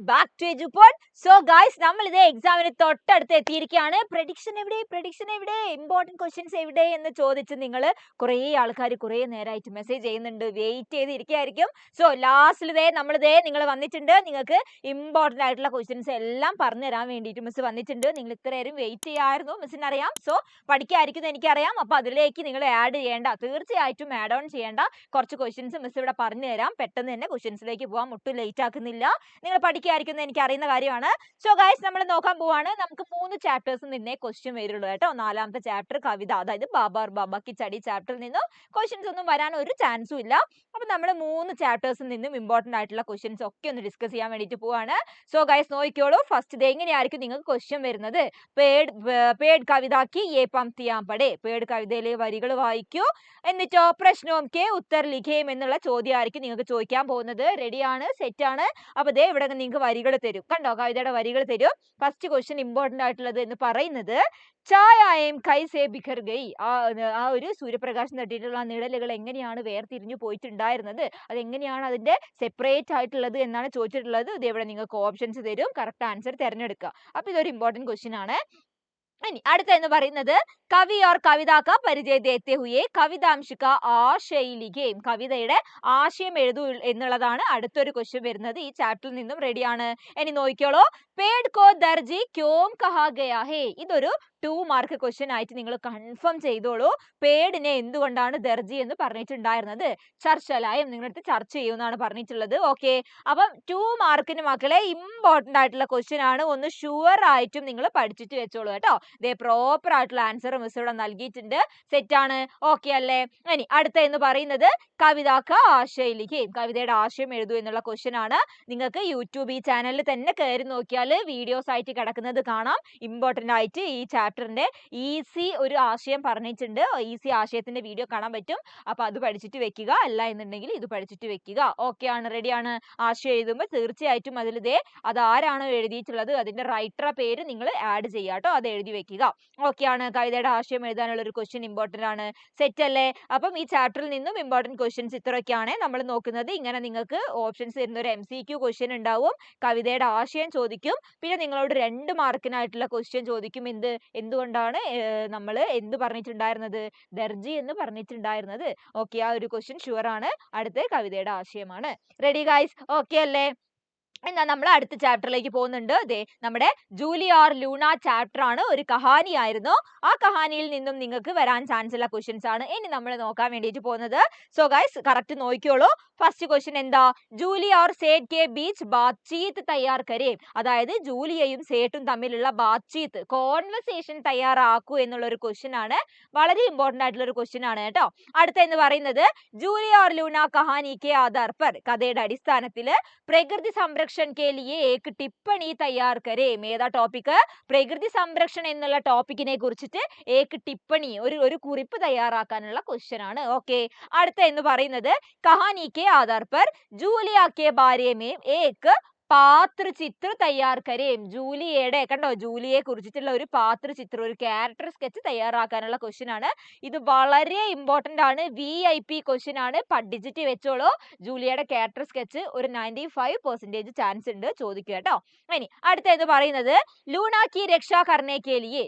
Back to Edupod. So guys, നമ്മൾ ഇത് എക്സാമിന് തൊട്ടടുത്ത് എത്തിയിരിക്കുകയാണ്. പ്രഡിക്ഷൻ എവിടെ, ഇമ്പോർട്ടന്റ് ക്വസ്റ്റ്യൻസ് എവിടെ എന്ന് ചോദിച്ച് നിങ്ങൾ കുറേ ആൾക്കാർ കുറേ നേരമായിട്ട് മെസ്സേജ് ചെയ്യുന്നുണ്ട്, വെയിറ്റ് ചെയ്തിരിക്കുകയായിരിക്കും. സോ ലാസ്റ്റിൽ നിങ്ങൾ വന്നിട്ടുണ്ട്. നിങ്ങൾക്ക് ഇമ്പോർട്ടന്റ് ആയിട്ടുള്ള ക്വസ്റ്റ്യൻസ് എല്ലാം പറഞ്ഞു തരാൻ വേണ്ടിയിട്ട് മിസ് വന്നിട്ടുണ്ട്. നിങ്ങൾ ഇത്ര നേരം വെയിറ്റ് ചെയ്യായിരുന്നു, മിസ്സിന് അറിയാം. സോ പഠിക്കാതിരിക്കുന്നത് എനിക്കറിയാം. അപ്പോൾ അതിലേക്ക് നിങ്ങൾ ആഡ് ചെയ്യേണ്ട, തീർച്ചയായിട്ടും ആഡ് ഓൺ ചെയ്യേണ്ട കുറച്ച് ക്വസ്റ്റ്യൻസ് മിസ് ഇവിടെ പറഞ്ഞു തരാം. പെട്ടെന്ന് തന്നെ ക്വസ്റ്റ്യൻസിലേക്ക് പോകാം, ഒട്ടും ലേറ്റ് ആക്കുന്നില്ല. നിങ്ങൾ പഠിക്കാതിരിക്കുന്നത് എനിക്ക് അറിയുന്ന കാര്യമാണ്. സോ ഗൈസ്, നമ്മൾ നോക്കാൻ പോവാണ്. നമുക്ക് 3 ചാപ്റ്റേഴ്സിൽ നിന്നേ ക്വസ്റ്റ്യൻ വരുള്ളൂ കേട്ടോ. 4ാമത്തെ ചാപ്റ്റർ കവിത, അതായത് ബാബാർ ബാബ കി ചടി ചാപ്റ്ററിൽ നിന്നും ക്വസ്റ്റ്യൻസ് ഒന്നും വരാൻ ഒരു ചാൻസും ഇല്ല. അപ്പൊ നമ്മൾ 3 ചാപ്റ്റേഴ്സിൽ നിന്നും ഇമ്പോർട്ടന്റ് ആയിട്ടുള്ള ക്വസ്റ്റ്യൻസ് ഒക്കെ ഒന്ന് ഡിസ്കസ് ചെയ്യാൻ വേണ്ടിയിട്ട് പോവാണ്. സോ ഗൈസ് നോക്കിക്കോളൂ. ഫസ്റ്റ് ഇത് എങ്ങനെയായിരിക്കും നിങ്ങൾക്ക് ക്വസ്റ്റ്യൻ വരുന്നത്? പേഡ് കവിതാക്കി ഏ പംക്തിയാം പഠേ, പേഡ് കവിതയിലെ വരികൾ വായിക്കൂ, എന്നിട്ടോ പ്രശ്നവും കെ ഉത്തർ ലിഖേം എന്നുള്ള ചോദ്യമായിരിക്കും നിങ്ങൾക്ക് ചോദിക്കാൻ പോകുന്നത്. റെഡിയാണ്, സെറ്റ് ആണ്. അപ്പൊ ദേ ഇവിടെ നിങ്ങൾക്ക് വരികൾ തരും, കണ്ടോ, കവിതയുടെ വരികൾ തരും. ഫസ്റ്റ് ക്വസ്റ്റ്യൻ ഇമ്പോർട്ടന്റ് ആയിട്ടുള്ളത് എന്ന് പറയുന്നത് ചായയും കൈസേ ബിഖർ ഗയി, ആ ഒരു സൂര്യപ്രകാശം തട്ടിയിട്ടുള്ള ആ നിഴലുകൾ എങ്ങനെയാണ് വേർതിരിഞ്ഞു പോയിട്ടുണ്ടായിരുന്നത്, അതെങ്ങനെയാണ് അതിന്റെ സെപ്പറേറ്റ് ആയിട്ടുള്ളത് എന്നാണ് ചോദിച്ചിട്ടുള്ളത്. ഇത് ഇവിടെ നിങ്ങൾക്ക് ഓപ്ഷൻസ് തരും, കറക്റ്റ് ആൻസർ തിരഞ്ഞെടുക്കുക. അപ്പൊ ഇതൊരു ഇമ്പോർട്ടന്റ് ക്വസ്റ്റ്യൻ ആണ്. ഇനി അടുത്ത എന്ന് പറയുന്നത് കവി ഓർ കവിതാ കാ പരിചയ ദേത്തെ ഹുയെ കവിതാംശ കാ ആശയ ലിഖേം, കവിതയുടെ ആശയം എഴുതൂ എന്നുള്ളതാണ് അടുത്തൊരു ക്വസ്റ്റ്യൻ വരുന്നത് ഈ ചാപ്റ്ററിൽ നിന്നും. റെഡിയാണ്? ഇനി നോക്കിയോളൂ. പേഡ് കോ ദർജി ക്യോം കഹാ ഗയാ ഹേ, ഇതൊരു 2 മാർക്ക് ക്വസ്റ്റ്യൻ ആയിട്ട് നിങ്ങൾ കൺഫേം ചെയ്തോളൂ. പേഡിനെ എന്തുകൊണ്ടാണ് ദർജി എന്ന് പറഞ്ഞിട്ടുണ്ടായിരുന്നത്? ചർച്ചലായും നിങ്ങളടുത്ത് ചർച്ച ചെയ്യുമെന്നാണ് പറഞ്ഞിട്ടുള്ളത്. ഓക്കെ, അപ്പം 2 മാർക്കിന് മക്കളെ ഇമ്പോർട്ടന്റ് ആയിട്ടുള്ള ക്വസ്റ്റ്യൻ ആണ്. ഒന്ന് ഷുവർ ആയിട്ടും നിങ്ങൾ പഠിച്ചിട്ട് വെച്ചോളൂ കേട്ടോ. ദേ പ്രോപ്പർ ആയിട്ടുള്ള ആൻസർ മിസ് ഇവിടെ നൽകിയിട്ടുണ്ട്. സെറ്റ് ആണ്, ഓക്കെ അല്ലേ? ഇനി അടുത്ത എന്ന് പറയുന്നത് കവിതാക്ക ആശയ ലിഖേം, കവിതയുടെ ആശയം എഴുതൂ എന്നുള്ള ക്വസ്റ്റ്യൻ ആണ്. നിങ്ങൾക്ക് യൂട്യൂബ് ഈ ചാനലിൽ തന്നെ കയറി നോക്കിയാൽ വീഡിയോസ് ആയിട്ട് കിടക്കുന്നത് കാണാം. ഇമ്പോർട്ടന്റ് ആയിട്ട് ഈ ചാപ്റ്ററിന്റെ ഈസി ഒരു ആശയം പറഞ്ഞിട്ടുണ്ട്. ഈസി ആശയത്തിന്റെ വീഡിയോ കാണാൻ പറ്റും. അപ്പൊ അത് പഠിച്ചിട്ട് വെക്കുക, അല്ല എന്നുണ്ടെങ്കിൽ ഇത് പഠിച്ചിട്ട് വെക്കുക. ഓക്കെ ആണ്, റെഡിയാണ്? ആശയം എഴുതുമ്പോൾ തീർച്ചയായിട്ടും അതിൽ അത് ആരാണോ എഴുതിയിട്ടുള്ളത് അതിന്റെ റൈറ്ററുടെ പേര് നിങ്ങൾ ആഡ് ചെയ്യുക കേട്ടോ, അത് എഴുതി വെക്കുക. ഓക്കെ ആണ്? കവിതയുടെ ആശയം എഴുതാനുള്ള ഒരു ക്വസ്റ്റ്യൻ ഇമ്പോർട്ടന്റ് ആണ്. സെറ്റ് അല്ലേ? അപ്പം ഈ ചാപ്റ്ററിൽ നിന്നും ഇമ്പോർട്ടന്റ് ക്വസ്റ്റ്യൻസ് ഇത്രയൊക്കെയാണ് നമ്മൾ നോക്കുന്നത്. ഇങ്ങനെ നിങ്ങൾക്ക് ഓപ്ഷൻസ് തരുന്ന ഒരു MCQ ക്വസ്റ്റ്യൻ ഉണ്ടാവും, കവിതയുടെ ആശയം ചോദിക്കും, പിന്നെ നിങ്ങളോട് 2 മാർക്കിനായിട്ടുള്ള ക്വസ്റ്റ്യൻ ചോദിക്കും. എന്തുകൊണ്ടാണ് നമ്മൾ എന്ത് പറഞ്ഞിട്ടുണ്ടായിരുന്നത്? ദർജി എന്ന് പറഞ്ഞിട്ടുണ്ടായിരുന്നത്. ഓക്കെ, ആ ഒരു ക്വസ്റ്റ്യൻ ഷുവർ ആണ്. അടുത്ത കവിതയുടെ ആശയമാണ്. Ready guys? ഓക്കെ അല്ലേ? എന്നാൽ നമ്മൾ അടുത്ത ചാപ്റ്ററിലേക്ക് പോകുന്നുണ്ട്. ദേ നമ്മുടെ ജൂലി ഓർ ലൂണ ചാപ്റ്റർ ആണ്, ഒരു കഹാനി ആയിരുന്നു. ആ കഹാനിയിൽ നിന്നും നിങ്ങൾക്ക് വരാൻ ചാൻസ് ഉള്ള ക്വസ്റ്റ്യൻസ് ആണ് ഇനി നമ്മൾ നോക്കാൻ വേണ്ടിയിട്ട് പോകുന്നത്. സോ ഗൈസ് കറക്റ്റ് നോക്കിയോളൂ. ഫസ്റ്റ് ക്വസ്റ്റ്യൻ എന്താ? ജൂലി ഓർ സേഠ് കെ ബീച്ച് ബാത്ചീത്ത് തയ്യാർ കരേം, അതായത് ജൂലിയയും സേട്ടും തമ്മിലുള്ള ബാത്ചീത്ത്, കോൺവെർസേഷൻ തയ്യാറാക്കൂ എന്നുള്ള ഒരു ക്വസ്റ്റ്യൻ ആണ്. വളരെ ഇമ്പോർട്ടന്റ് ആയിട്ടുള്ള ഒരു ക്വസ്റ്റ്യൻ ആണ് കേട്ടോ. അടുത്ത എന്ന് പറയുന്നത് ജൂലി ഓർ ലൂണ കഹാനി കെ ആധാർ പർ, കഥയുടെ അടിസ്ഥാനത്തിൽ പ്രകൃതി സംരക്ഷണ के लिए एक टिप्पणी तैयार करें. ഏതാ ടോപ്പിക്? പ്രകൃതി സംരക്ഷണം എന്നുള്ള ടോപ്പിക്കിനെ കുറിച്ചിട്ട് ഏക് ടിപ്പണി, ഒരു കുറിപ്പ് തയ്യാറാക്കാനുള്ള ക്വസ്റ്റ്യൻ ആണ്. ഓക്കെ, അടുത്ത എന്ന് പറയുന്നത് കഹാനി കെ ആധാർ പർ ജൂലിയ കെ ബാരെ में एक പാത്ര ചിത്ര തയ്യാർ കരേം, ജൂലിയയുടെ, കണ്ടോ, ജൂലിയെ കുറിച്ചിട്ടുള്ള ഒരു പാത്ര ചിത്രം, ഒരു ക്യാരക്ടർ സ്കെച്ച് തയ്യാറാക്കാനുള്ള ക്വസ്റ്റ്യൻ ആണ്. ഇത് വളരെ ഇമ്പോർട്ടന്റ് ആണ്, VIP ക്വസ്റ്റ്യൻ ആണ്, പഠിച്ചിട്ട് വെച്ചോളൂ. ജൂലിയയുടെ ക്യാരക്ടർ സ്കെച്ച് ഒരു 95% ചാൻസ് ഉണ്ട് ചോദിക്കുക കേട്ടോ. ഇനി അടുത്ത എന്ന് പറയുന്നത് ലൂണ കി രക്ഷാ കർണേ കെ ലിയേ,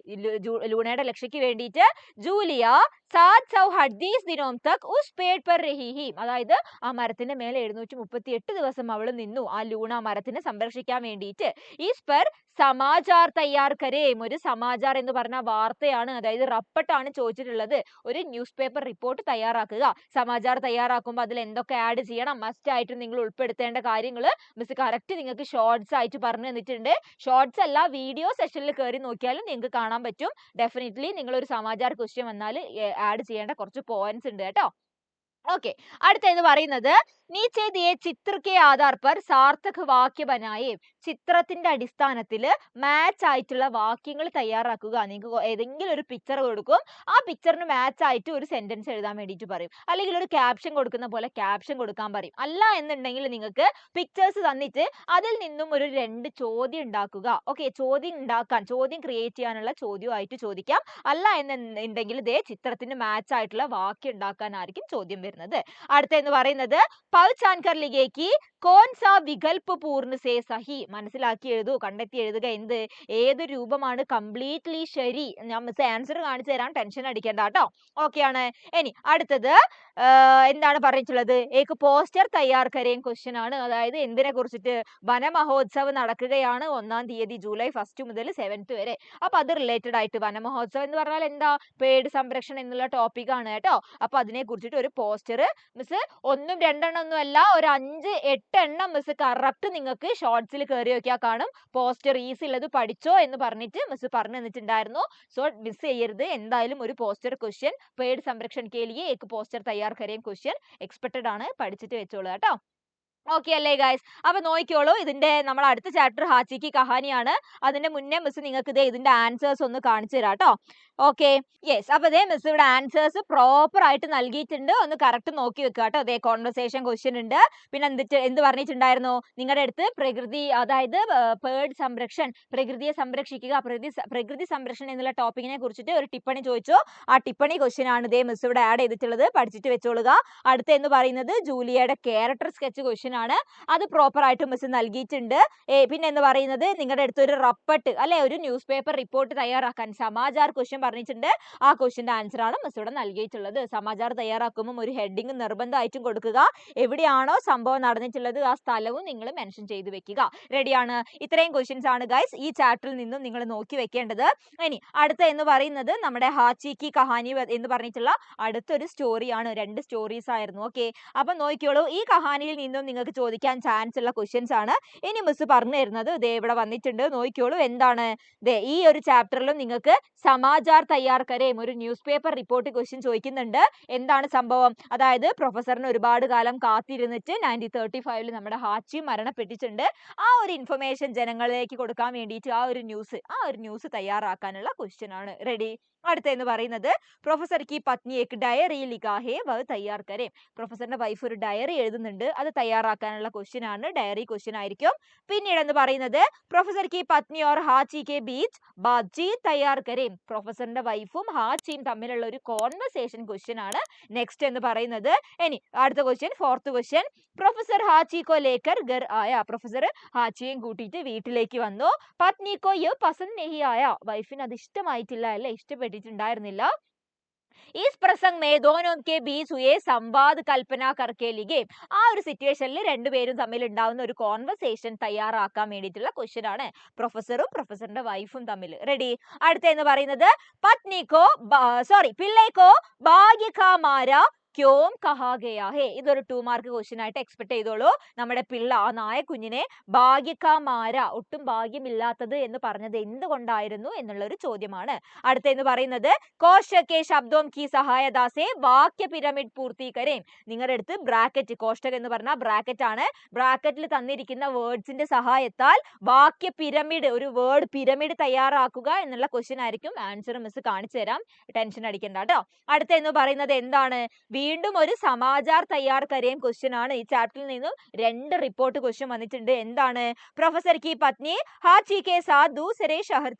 ലൂണയുടെ രക്ഷയ്ക്ക് വേണ്ടിയിട്ട് Julia 730 ദിനോം Tak uz പേഡ് per രഹി he, അതായത് ആ മരത്തിന്റെ മേലെ 738 ദിവസം അവൾ നിന്നു, ആ ലൂണ മരത്തിനെ സംരക്ഷിക്കാൻ വേണ്ടിയിട്ട്. ഈസ് പർ സമാചാർ തയ്യാർ കരേം, ഒരു സമാചാർ എന്ന് പറഞ്ഞ വാർത്തയാണ്, അതായത് റപ്പട്ടാണ് ചോദിച്ചിട്ടുള്ളത്. ഒരു ന്യൂസ് പേപ്പർ റിപ്പോർട്ട് തയ്യാറാക്കുക. സമാചാർ തയ്യാറാക്കുമ്പോൾ അതിൽ എന്തൊക്കെ ആഡ് ചെയ്യണം, മസ്റ്റ് ആയിട്ട് നിങ്ങൾ ഉൾപ്പെടുത്തേണ്ട കാര്യങ്ങൾ മിസ് കറക്റ്റ് നിങ്ങൾക്ക് ഷോർട്സ് ആയിട്ട് പറഞ്ഞു തന്നിട്ടുണ്ട്. ഷോർട്സ് അല്ല, വീഡിയോ സെഷനിൽ കയറി നോക്കിയാലും നിങ്ങൾക്ക് കാണാൻ പറ്റും. ഡെഫിനറ്റ്ലി നിങ്ങൾ ഒരു സമാചാർ ക്വസ്റ്റ്യൻ വന്നാൽ ആഡ് ചെയ്യേണ്ട കുറച്ച് പോയിന്റ്സ് ഉണ്ട് കേട്ടോ. ഓക്കെ, അടുത്ത എന്ന് പറയുന്നത് നീച്ചെ ദിയെ ചിത്ര കെ ആധാർ പർ സാർത്ഥക് വാക്യ ബനായേ, ചിത്രത്തിന്റെ അടിസ്ഥാനത്തിൽ മാച്ച് ആയിട്ടുള്ള വാക്യങ്ങൾ തയ്യാറാക്കുക. നിങ്ങൾക്ക് ഏതെങ്കിലും ഒരു പിക്ചർ കൊടുക്കും, ആ പിക്ചറിന് മാച്ച് ആയിട്ട് ഒരു സെന്റൻസ് എഴുതാൻ വേണ്ടിയിട്ട് പറയും, അല്ലെങ്കിൽ ഒരു ക്യാപ്ഷൻ കൊടുക്കുന്ന പോലെ ക്യാപ്ഷൻ കൊടുക്കാൻ പറയും. അല്ല എന്നുണ്ടെങ്കിൽ നിങ്ങൾക്ക് പിക്ചേഴ്സ് തന്നിട്ട് അതിൽ നിന്നും ഒരു 2 ചോദ്യം ഉണ്ടാക്കുക. ഓക്കെ, ചോദ്യം ക്രിയേറ്റ് ചെയ്യാനുള്ള ചോദ്യമായിട്ട് ചോദിക്കാം. അല്ല എന്നുണ്ടെങ്കിൽ ഇതേ ചിത്രത്തിന് മാച്ച് ആയിട്ടുള്ള വാക്യം ഉണ്ടാക്കാനായിരിക്കും ചോദ്യം വരുന്നത്. അടുത്ത എന്ന് പറയുന്നത് പവ് ചാൻകർ ലിഗേക്ക് കോൺ സാ വികൽപ്പ് പൂർണ്ണ സേ സഹി. മനസ്സിലാക്കി എഴുതൂ, കണ്ടെത്തി എഴുതുക. എന്ത് ഏത് രൂപമാണ് കംപ്ലീറ്റ്ലി ശരി? ഞാൻ മിസ് ആൻസർ കാണിച്ചു തരാം, ടെൻഷൻ അടിക്കേണ്ട കേട്ടോ. ഓക്കെ ആണ്. ഇനി അടുത്തത് എന്താണ് പറഞ്ഞിട്ടുള്ളത്? ഏക്ക് പോസ്റ്റർ തയ്യാർ കരേം ക്വസ്റ്റ്യൻ ആണ്. അതായത് എന്തിനെ കുറിച്ചിട്ട്? വനമഹോത്സവ് നടക്കുകയാണ് 1-ാം തീയതി ജൂലൈ 1 മുതൽ 7 വരെ. അപ്പൊ അത് റിലേറ്റഡ് ആയിട്ട്, വനമഹോത്സവം എന്ന് പറഞ്ഞാൽ എന്താ? പേട് സംരക്ഷണം എന്നുള്ള ടോപ്പിക് ആണ് കേട്ടോ. അപ്പൊ അതിനെ കുറിച്ചിട്ട് ഒരു പോസ്റ്റർ മിസ് 1, 2 ഒന്നും അല്ല, ഒരു 5, 8 എണ്ണം മിസ് കറക്റ്റ് നിങ്ങൾക്ക് ഷോർട്സിൽ കയറി നോക്കിയാൽ കാണും. പോസ്റ്റർ ഈസി ഉള്ളത് പഠിച്ചോ എന്ന് പറഞ്ഞിട്ട് മിസ് പറഞ്ഞു തന്നിട്ടുണ്ടായിരുന്നു. സോ മിസ് ചെയ്യരുത്. എന്തായാലും ഒരു പോസ്റ്റർ ക്വസ്റ്റ്യൻ पेड़ संरक्षण के लिए एक पोस्टर तैयार करें क्वेश्चन एक्सपेक्टेड ആണ്, പഠിച്ചിട്ട് വെച്ചോളൂ കേട്ടോ. ഓക്കെ അല്ലേ ഗൈസ്? അപ്പൊ നോക്കിക്കോളൂ, ഇതിന്റെ നമ്മൾ അടുത്ത ചാപ്റ്റർ ഹാച്ചി കി കഹാനിയാണ്. അതിന്റെ മുന്നേ മിസ് നിങ്ങൾക്ക് ഇതേ ഇതിന്റെ ആൻസേഴ്സ് ഒന്ന് കാണിച്ചു തരാം കേട്ടോ. Okay, yes. അപ്പൊ ഇതേ മിസ് ഇവിടെ ആൻസേഴ്സ് പ്രോപ്പർ ആയിട്ട് നൽകിയിട്ടുണ്ട്. ഒന്ന് കറക്റ്റ് നോക്കി വെക്കുക കേട്ടോ. അതേ കോൺവെർസേഷൻ ക്വസ്റ്റ്യൻ ഉണ്ട്. പിന്നെ എന്ത് പറഞ്ഞിട്ടുണ്ടായിരുന്നു? നിങ്ങളുടെ അടുത്ത് പ്രകൃതി, അതായത് പേർഡ് സംരക്ഷൺ, പ്രകൃതിയെ സംരക്ഷിക്കുക, പ്രകൃതി സംരക്ഷണം എന്നുള്ള ടോപ്പിക്കിനെ കുറിച്ചിട്ട് ഒരു ടിപ്പണി ചോദിച്ചു. ആ ടിപ്പണി ക്വസ്റ്റ്യൻ ആണ് ഇതേ മിസ് ഇവിടെ ആഡ് ചെയ്തിട്ടുള്ളത്. പഠിച്ചിട്ട് വെച്ചോളുക. അടുത്ത എന്ന് പറയുന്നത് ജൂലിയയുടെ ക്യാരക്ടർ സ്കെച്ച് ക്വസ്റ്റ്യൻ ആണ്. അത് പ്രോപ്പർ ആയിട്ട് മിസ് നൽകിയിട്ടുണ്ട്. പിന്നെ എന്ന് പറയുന്നത് നിങ്ങളുടെ അടുത്ത് ഒരു റപ്പട്ട് അല്ലെ, ഒരു ന്യൂസ് പേപ്പർ റിപ്പോർട്ട് തയ്യാറാക്കാൻ സമാചാർ ക്വസ്റ്റ്യൻ പറഞ്ഞിട്ടുണ്ട്. ആ ക്വസ്റ്റ്യന്റെ ആൻസർ ആണ് മിസ് ഇവിടെ നൽകിയിട്ടുള്ളത്. സമാചാർ തയ്യാറാക്കുമ്പോൾ ഒരു ഹെഡിങ് നിർബന്ധമായിട്ടും കൊടുക്കുക. എവിടെയാണോ സംഭവം നടന്നിട്ടുള്ളത് ആ സ്ഥലവും നിങ്ങൾ മെൻഷൻ ചെയ്ത് വെക്കുക. റെഡിയാണ്? ഇത്രയും ക്വസ്റ്റ്യൻസ് ആണ് ഗൈസ് ഈ ചാപ്റ്ററിൽ നിന്നും നിങ്ങൾ നോക്കി വെക്കേണ്ടത്. ഇനി അടുത്ത എന്ന് പറയുന്നത് നമ്മുടെ ഹാച്ചി കി കഹാനി എന്ന് പറഞ്ഞിട്ടുള്ള അടുത്തൊരു സ്റ്റോറിയാണ്. 2 സ്റ്റോറീസ് ആയിരുന്നു. ഓക്കെ, അപ്പൊ നോക്കിയോളൂ, ഈ കഹാനിയിൽ നിന്നും നിങ്ങൾക്ക് ചോദിക്കാൻ ചാൻസ് ഉള്ള ക്വസ്റ്റ്യൻസ് ആണ് ഇനി മിസ് പറഞ്ഞു തരുന്നത്. ദേ ഇവിടെ വന്നിട്ടുണ്ട്, നോക്കിയോളൂ. എന്താണ്? ദേ ഈ ഒരു ചാപ്റ്ററിലും നിങ്ങൾക്ക് സമാചാർ തയ്യാർ കരേം, ഒരു ന്യൂസ് പേപ്പർ റിപ്പോർട്ട് ക്വസ്റ്റ്യൻ ചോദിക്കുന്നുണ്ട്. എന്താണ് സംഭവം? അതായത് പ്രൊഫസറിന് ഒരുപാട് കാലം കാത്തിരുന്നിട്ട് 1935 നമ്മുടെ ഹാച്ചി മരണപ്പെട്ടിട്ടുണ്ട്. ആ ഒരു ഇൻഫർമേഷൻ ജനങ്ങളിലേക്ക് കൊടുക്കാൻ വേണ്ടിയിട്ട് ആ ഒരു ന്യൂസ് തയ്യാറാക്കാനുള്ള ക്വസ്റ്റ്യൻ ആണ്. റെഡി? അടുത്ത എന്ന് പറയുന്നത് പ്രൊഫസർ കി പത്നി ഏക് ഡയറി ലിഖാ ഹേ വഹ് തയ്യാർ കരേം. പ്രൊഫസറിന്റെ വൈഫ് ഒരു ഡയറി എഴുതുന്നുണ്ട്. അത് തയ്യാറാക്കാനുള്ള ക്വസ്റ്റ്യൻ ആണ്. ഡയറി ക്വസ്റ്റ്യൻ ആയിരിക്കും. പിന്നീട് എന്ന് പറയുന്നത് പ്രൊഫസർ കി പത്നി ഓർ ഹാച്ചി കെ ബീച്ച് ബാത്ചീത് തയ്യാർ കരേം. പ്രൊഫസറിന്റെ വൈഫും ഹാച്ചിയും തമ്മിലുള്ള ഒരു കോൺവെർസേഷൻ ക്വസ്റ്റ്യൻ ആണ് നെക്സ്റ്റ് എന്ന് പറയുന്നത്. ഇനി അടുത്ത ക്വസ്റ്റ്യൻ, 4th ക്വസ്റ്റ്യൻ, പ്രൊഫസർ ഹാച്ചി കോ ലേക്കർ ഘർ ആയ. പ്രൊഫസർ ഹാച്ചിയെയും കൂട്ടിയിട്ട് വീട്ടിലേക്ക് വന്നു. പത്നി കോ യഹ് പസന്ദ് നഹി ആയ. വൈഫിന് അത് ഇഷ്ടമായിട്ടില്ല അല്ലെ, ഇഷ്ടപ്പെട്ടിട്ടുണ്ടായിരുന്നില്ല. इस प्रसंग में दोनों के बीच हुए संवाद कल्पना करके लिखे. ആ ഒരു സിറ്റുവേഷനിൽ രണ്ടുപേരും തമ്മിൽ ഉണ്ടാവുന്ന ഒരു കോൺവെർസേഷൻ തയ്യാറാക്കാൻ വേണ്ടിയിട്ടുള്ള ക്വസ്റ്റ്യൻ ആണ്. പ്രൊഫസറും പ്രൊഫസറിന്റെ വൈഫും തമ്മിൽ. റെഡി? അടുത്ത എന്ന് പറയുന്നത് പിള്ളേക്കോ ഭാഗ്യ കാ മാര ക്യോം കഹാ ഗയാ ഹേ. ഇതൊരു 2 മാർക്ക് ക്വസ്റ്റ്യൻ ആയിട്ട് എക്സ്പെക്ട് ചെയ്തോളൂ. നമ്മുടെ പിള്ള, ആ നായക്കുഞ്ഞിനെ ഭാഗ്യക്കാമാര, ഒട്ടും ഭാഗ്യമില്ലാത്തത് എന്ന് പറഞ്ഞത് എന്തുകൊണ്ടായിരുന്നു എന്നുള്ള ഒരു ചോദ്യമാണ്. അടുത്ത എന്ന് പറയുന്നത് കോഷ്ടകെ ശബ്ദോം കി സഹായത സേ വാക്യ പിരമിഡ് പൂർത്തീകരേം. നിങ്ങളുടെ അടുത്ത് ബ്രാക്കറ്റ്, കോഷ്ടകം എന്ന് പറഞ്ഞാൽ ബ്രാക്കറ്റ് ആണ്. ബ്രാക്കറ്റിൽ തന്നിരിക്കുന്ന വേർഡ്സിന്റെ സഹായത്താൽ വാക്യ പിരമിഡ്, ഒരു വേർഡ് പിരമിഡ് തയ്യാറാക്കുക എന്നുള്ള ക്വസ്റ്റ്യൻ ആയിരിക്കും. ആൻസർ മിസ് കാണിച്ചു തരാം, ടെൻഷൻ അടിക്കണ്ട കേട്ടോ. അടുത്ത എന്ന് പറയുന്നത് എന്താണ്? വീണ്ടും ഒരു സമാചാർ തയ്യാർ കരേം ക്വസ്റ്റ്യൻ ആണ്. ഈ ചാപ്റ്ററിൽ നിന്നും 2 റിപ്പോർട്ട് ക്വസ്റ്റ്യൻ വന്നിട്ടുണ്ട്. എന്താണ്? പ്രൊഫസർ കി പത്നി ഹാച്ചി കെ സാത്ത് ദൂസരെ ഷഹർ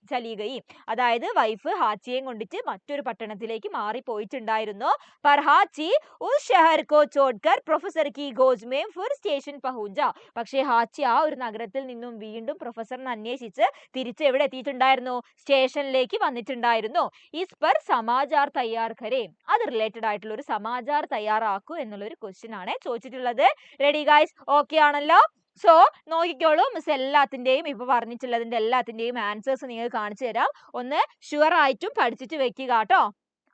ചലി ഗയി. അതായത് വൈഫ് ഹാച്ചിയെയും കൊണ്ടിട്ട് മറ്റൊരു പട്ടണത്തിലേക്ക് മാറിപ്പോയിട്ടുണ്ടായിരുന്നു. पर हाची उस शहर को छोड़कर प्रोफेसर की गोद में फिर സ്റ്റേഷൻ പഹുഞ്ച. പക്ഷേ ഹാച്ചി ആ ഒരു നഗരത്തിൽ നിന്നും വീണ്ടും പ്രൊഫസറിനെ അന്വേഷിച്ച് തിരിച്ച് എവിടെ എത്തിയിട്ടുണ്ടായിരുന്നു? സ്റ്റേഷനിലേക്ക് വന്നിട്ടുണ്ടായിരുന്നു. ഇസ് പർ സമാചാർ തയ്യാർ കരേം. അത് റിലേറ്റഡ് ആയിട്ടുള്ള ഒരു സമാചാർ തയ്യാറാക്കൂ എന്നുള്ള ഒരു ക്വസ്റ്റ്യൻ ആണ് ചോദിച്ചിട്ടുള്ളത്. Ready guys? ഓക്കെ ആണല്ലോ? സോ നോക്കിക്കോളൂ, മിസ് എല്ലാത്തിന്റെയും ഇപ്പൊ പറഞ്ഞിട്ടുള്ളതിന്റെ എല്ലാത്തിന്റെയും ആൻസേഴ്സ് നിങ്ങൾ കാണിച്ചു തരാം. ഒന്ന് ഷുവർ ആയിട്ടും പഠിച്ചിട്ട് വെക്കുക കേട്ടോ.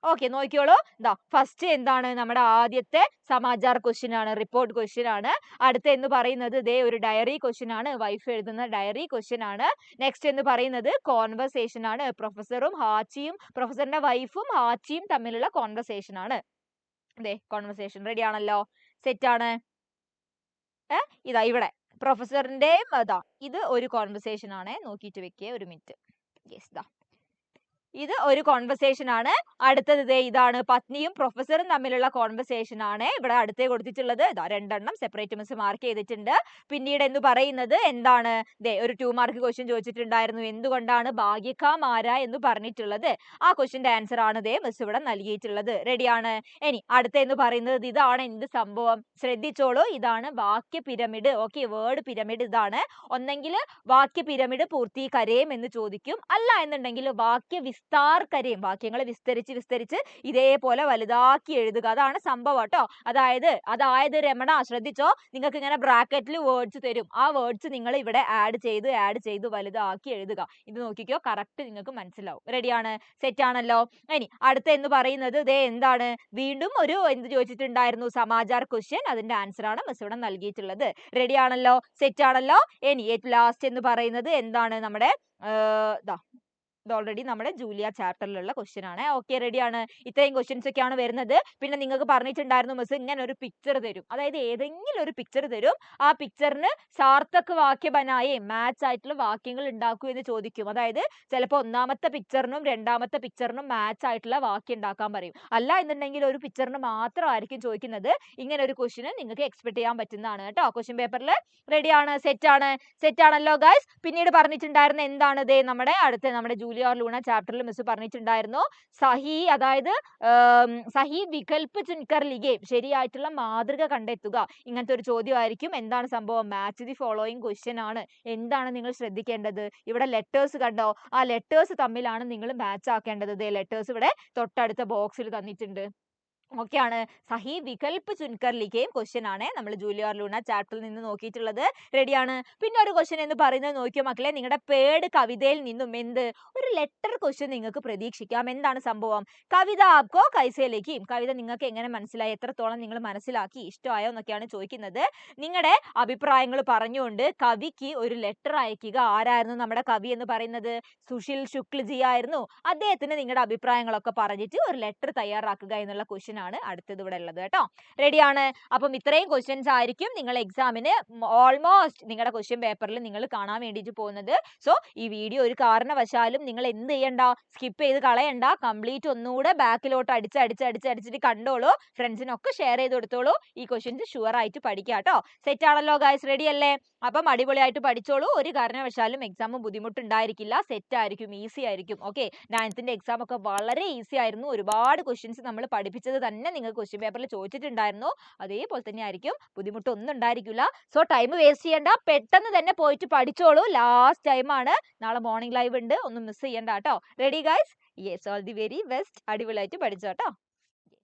ഓക്കെ, നോക്കിയോളൂ. ഫസ്റ്റ് എന്താണ്? നമ്മുടെ ആദ്യത്തെ സമാചാർ ക്വസ്റ്റ്യൻ ആണ്, റിപ്പോർട്ട് ക്വസ്റ്റ്യൻ ആണ്. അടുത്ത എന്ന് പറയുന്നത് ഇതേ ഒരു ഡയറി ക്വസ്റ്റ്യൻ ആണ്, വൈഫ് എഴുതുന്ന ഡയറി ക്വസ്റ്റ്യൻ ആണ്. നെക്സ്റ്റ് എന്ന് പറയുന്നത് കോൺവെർസേഷൻ ആണ്. പ്രൊഫസറും ഹാച്ചിയും, പ്രൊഫസറിന്റെ വൈഫും ഹാച്ചിയും തമ്മിലുള്ള കോൺവെർസേഷൻ ആണ്. ഇതേ കോൺവെർസേഷൻ. റെഡി ആണല്ലോ? സെറ്റ് ആണ്? ഇതാ ഇവിടെ പ്രൊഫസറിന്റെയും ഇത് ഒരു കോൺവെർസേഷൻ ആണ്. നോക്കിയിട്ട് വെക്കുക, ഒരു മിനിറ്റ്. യെസ്, ഇത് ഒരു കോൺവെർസേഷൻ ആണ്. അടുത്തത് ദേ ഇതാണ് പത്നിയും പ്രൊഫസറും തമ്മിലുള്ള കോൺവെർസേഷൻ ആണ്. ഇവിടെ അടുത്തേ കൊടുത്തിട്ടുള്ളത് ഇതാ 2 എണ്ണം സെപ്പറേറ്റ് മിസ് മാർക്ക് ചെയ്തിട്ടുണ്ട്. പിന്നീട് എന്ന് പറയുന്നത് എന്താണ്, ദേ ഒരു 2 മാർക്ക് ക്വസ്റ്റ്യൻ ചോദിച്ചിട്ടുണ്ടായിരുന്നു, എന്തുകൊണ്ടാണ് ഭാഗ്യക്കാമാര എന്ന് പറഞ്ഞിട്ടുള്ളത്. ആ ക്വസ്റ്റ്യന്റെ ആൻസർ ആണ് ദേ മിസ് ഇവിടെ നൽകിയിട്ടുള്ളത്. റെഡിയാണ്. ഇനി അടുത്ത എന്ന് പറയുന്നത് ഇതാണ് എന്ത് സംഭവം, ശ്രദ്ധിച്ചോളൂ. ഇതാണ് വാക്യ പിരമിഡ്. ഓക്കെ, വേർഡ് പിരമിഡ് ഇതാണ്. ഒന്നെങ്കിൽ വാക്യ പിരമിഡ് പൂർത്തി കരയും എന്ന് ചോദിക്കും, അല്ല എന്നുണ്ടെങ്കിൽ വാക്യ വിസ്താർ കരയും, വാക്യങ്ങളെ വിസ്തരിച്ച് വിസ്തരിച്ച് ഇതേപോലെ വലുതാക്കി എഴുതുക. അതാണ് സംഭവം കേട്ടോ. അതായത് രമണ ശ്രദ്ധിച്ചോ, നിങ്ങൾക്ക് ഇങ്ങനെ ബ്രാക്കറ്റിൽ വേർഡ്സ് തരും. ആ വേർഡ്സ് നിങ്ങൾ ഇവിടെ ആഡ് ചെയ്ത് വലുതാക്കി എഴുതുക. ഇത് നോക്കിക്കോ, കറക്റ്റ് നിങ്ങൾക്ക് മനസ്സിലാവും. റെഡിയാണ്, സെറ്റ് ആണല്ലോ. ഇനി അടുത്ത എന്ന് പറയുന്നത് ദേ എന്താണ്, വീണ്ടും ഒരു എന്ത് ചോദിച്ചിട്ടുണ്ടായിരുന്നു, സമാചാർ ക്വസ്റ്റ്യൻ. അതിന്റെ ആൻസർ ആണ് മിസ് ഇവിടെ നൽകിയിട്ടുള്ളത്. റെഡി ആണല്ലോ, സെറ്റ് ആണല്ലോ. ഇനി ലാസ്റ്റ് എന്ന് പറയുന്നത് എന്താണ്, നമ്മുടെ ഇത് ഓൾറെഡി നമ്മുടെ ജൂലിയ ചാപ്റ്ററിലുള്ള ക്വസ്റ്റ്യൻ ആണ്. ഓക്കെ, റെഡിയാണ്. ഇത്രയും ക്വസ്റ്റ്യൻസ് ഒക്കെയാണ് വരുന്നത്. പിന്നെ നിങ്ങൾക്ക് പറഞ്ഞിട്ടുണ്ടായിരുന്നു മിസ് ഇങ്ങനെ ഒരു പിക്ചർ തരും, അതായത് ഏതെങ്കിലും ഒരു പിക്ചർ തരും. ആ പിക്ചറിന് സാർത്ഥക് വാക്യ ബനായേ, മാച്ച് ആയിട്ടുള്ള വാക്യങ്ങൾ ഉണ്ടാക്കൂ എന്ന് ചോദിക്കും. അതായത് ചിലപ്പോൾ ഒന്നാമത്തെ പിക്ചറിനും രണ്ടാമത്തെ പിക്ചറിനും മാച്ച് ആയിട്ടുള്ള വാക്യം ഉണ്ടാക്കാൻ പറയും. അല്ല എന്നുണ്ടെങ്കിൽ ഒരു പിക്ചറിന് മാത്രമായിരിക്കും ചോദിക്കുന്നത്. ഇങ്ങനെ ഒരു ക്വസ്റ്റ്യൻ നിങ്ങൾക്ക് എക്സ്പെക്ട് ചെയ്യാൻ പറ്റുന്നതാണ് കേട്ടോ ക്വസ്റ്റ്യൻ പേപ്പറിൽ. റെഡിയാണ്, സെറ്റ് ആണല്ലോ ഗൈസ്. പിന്നീട് പറഞ്ഞിട്ടുണ്ടായിരുന്ന എന്താണ്, ദേ നമ്മുടെ ജൂലിയ ഓർ ലൂണ ചാപ്റ്ററിൽ മിസ് പറഞ്ഞിട്ടുണ്ടായിരുന്നു സഹി, അതായത് സഹി വികൽപ്പ് ചുൻകർ ലിഗേ, ശരിയായിട്ടുള്ള മാതൃക കണ്ടെത്തുക. ഇങ്ങനത്തെ ഒരു ചോദ്യമായിരിക്കും. എന്താണ് സംഭവം, മാച്ച് ദി ഫോളോയിങ് ക്വസ്റ്റ്യൻ ആണ്. എന്താണ് നിങ്ങൾ ശ്രദ്ധിക്കേണ്ടത്, ഇവിടെ ലെറ്റേഴ്സ് കണ്ടോ, ആ ലെറ്റേഴ്സ് തമ്മിലാണ് നിങ്ങൾ മാച്ച് ആക്കേണ്ടത്. ലെറ്റേഴ്സ് ഇവിടെ തൊട്ടടുത്ത ബോക്സിൽ തന്നിട്ടുണ്ട്. ഓക്കെ ആണ്. സഹി വികൽപ്പ് ചുൻകർ ലിഖേം ക്വസ്റ്റ്യൻ ആണ് നമ്മൾ ജൂലിയ ഓർ ലൂണ ചാപ്റ്ററിൽ നിന്ന് നോക്കിയിട്ടുള്ളത്. റെഡിയാണ്. പിന്നെ ഒരു ക്വസ്റ്റ്യൻ എന്ന് പറയുന്നത് നോക്കിയോ മക്കളെ, നിങ്ങളുടെ പേഡ് കവിതയിൽ നിന്നും ഒരു ലെറ്റർ ക്വസ്റ്റ്യൻ നിങ്ങൾക്ക് പ്രതീക്ഷിക്കാം. എന്താണ് സംഭവം, കവിത ആപ്കോ കൈസേ ലഗി, കവിത നിങ്ങൾക്ക് എങ്ങനെ മനസ്സിലായി, എത്രത്തോളം നിങ്ങൾ മനസ്സിലാക്കി, ഇഷ്ടമായോ എന്നൊക്കെയാണ് ചോദിക്കുന്നത്. നിങ്ങളുടെ അഭിപ്രായങ്ങൾ പറഞ്ഞുകൊണ്ട് കവിക്ക് ഒരു ലെറ്റർ അയക്കുക. ആരായിരുന്നു നമ്മുടെ കവി എന്ന് പറയുന്നത്, സുശീൽ ശുക്ലജി ആയിരുന്നു. അദ്ദേഹത്തിന് നിങ്ങളുടെ അഭിപ്രായങ്ങളൊക്കെ പറഞ്ഞിട്ട് ഒരു ലെറ്റർ തയ്യാറാക്കുക എന്നുള്ള ക്വസ്റ്റ്യൻ ആണ് അടുത്തത് ഇവിടെ ഉള്ളത് കേട്ടോ. റെഡിയാണ്. അപ്പം ഇത്രയും ക്വസ്റ്റ്യൻസ് ആയിരിക്കും നിങ്ങൾ എക്സാമിന് ഓൾമോസ്റ്റ് നിങ്ങളുടെ ക്വസ്റ്റ്യൻ പേപ്പറിൽ നിങ്ങൾ കാണാൻ വേണ്ടിയിട്ട് പോകുന്നത്. സോ ഈ വീഡിയോ ഒരു കാരണവശാലും നിങ്ങൾ എന്ത് ചെയ്യണ്ട, സ്കിപ്പ് ചെയ്ത് കളയണ്ട, കംപ്ലീറ്റ് ഒന്നുകൂടെ ബാക്കിലോട്ട് അടിച്ചിട്ട് കണ്ടോളൂ, ഫ്രണ്ട്സിനൊക്കെ ഷെയർ ചെയ്ത് കൊടുത്തോളൂ. ഈ ക്വസ്റ്റ്യൻസ് ഷുവർ ആയിട്ട് പഠിക്കാം കേട്ടോ. സെറ്റ് ആണല്ലോ ഗൈസ്, റെഡി അല്ലേ? അപ്പം അടിപൊളിയായിട്ട് പഠിച്ചോളൂ. ഒരു കാരണവശാലും എക്സാം ബുദ്ധിമുട്ടുണ്ടായിരിക്കില്ല, സെറ്റ് ആയിരിക്കും, ഈസി ആയിരിക്കും. ഓക്കെ, 9th എക്സാം ഒക്കെ വളരെ ഈസി ആയിരുന്നു. ഒരുപാട് ക്വസ്റ്റ്യൻസ് നമ്മൾ പഠിപ്പിച്ചത് തന്നെ നിങ്ങൾക്ക് ക്വസ്റ്റ്യൻ പേപ്പറിൽ ചോദിച്ചിട്ടുണ്ടായിരുന്നു. അതേപോലെ തന്നെ ആയിരിക്കും, ബുദ്ധിമുട്ടൊന്നും ഉണ്ടായിരിക്കില്ല. സോ ടൈം വേസ്റ്റ് ചെയ്യണ്ട, പെട്ടെന്ന് തന്നെ പോയിട്ട് പഠിച്ചോളൂ. ലാസ്റ്റ് ടൈമാണ്, നാളെ മോർണിംഗ് ലൈവ് ഉണ്ട്, ഒന്നും മിസ് ചെയ്യണ്ട കേട്ടോ. Ready guys? Yes, all the very best. അടിപൊളിയായിട്ട് പഠിച്ചോ കേട്ടോ.